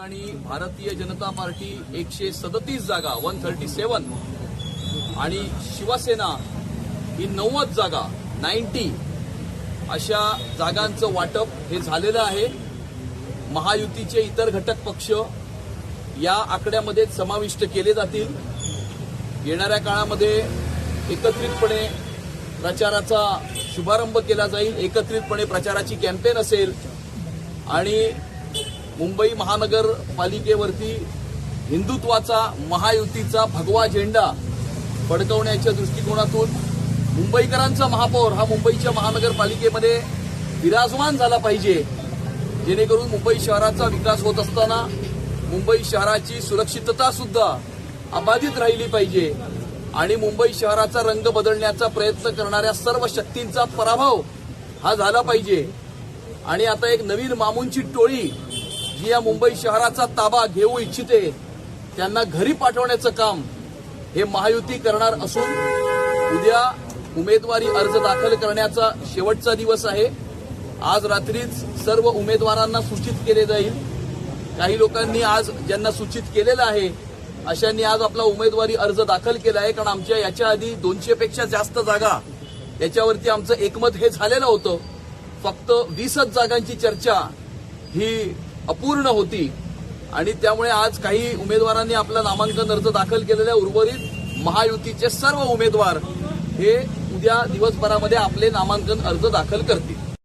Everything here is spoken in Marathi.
आणि भारतीय जनता पार्टी 137 जागा 137 आणि शिवसेना ही 90 जागा 90 अशा जागांचं वाटप हे झालेलं आहे। महायुतीचे इतर घटक पक्ष या आकड्यामध्ये समाविष्ट केले जातील। येणाऱ्या काळामध्ये एकत्रितपणे प्रचाराचा शुभारंभ केला जाईल, एकत्रितपणे प्रचाराची कॅम्पेन असेल आणि मुंबई महानगरपालिकेवरती हिंदुत्वाचा महायुतीचा भगवा झेंडा फडकवण्याच्या दृष्टिकोनातून मुंबईकरांचा महापौर हा मुंबईच्या महानगरपालिकेमध्ये विराजमान झाला पाहिजे, जेणेकरून मुंबई शहराचा विकास होत असताना मुंबई शहराची सुरक्षितता सुद्धा अबाधित राहिली पाहिजे आणि मुंबई शहराचा रंग बदलण्याचा प्रयत्न करणाऱ्या सर्व शक्तींचा पराभव हा झाला पाहिजे। आणि आता एक नवीन मामूंची टोळी जी या मुंबई शहराचा ताबा घेऊ इच्छिते त्यांना घरी पाठवण्याचं काम हे महायुती करणार असून उद्या उमेदवारी अर्ज दाखल करण्याचा शेवटचा दिवस आहे। आज रात्रीच सर्व उमेदवारांना सूचित केले जाईल। काही लोकांनी आज ज्यांना सूचित केलेलं आहे अशांनी आज आपला उमेदवारी अर्ज दाखल केला आहे, कारण आमच्या याच्या आधी 200 पेक्षा जास्त जागा याच्यावरती आमचं एकमत हे झालेलं होतं। फक्त 20च जागांची चर्चा ही अपूर्ण होती आणि त्यामुळे आज काही उमेदवारांनी आपला नामांकन अर्ज दाखल केलेल्या उर्वरित महायुतीचे सर्व उमेदवार हे उद्या दिवसभरामध्ये आपले नामांकन अर्ज दाखल करतील।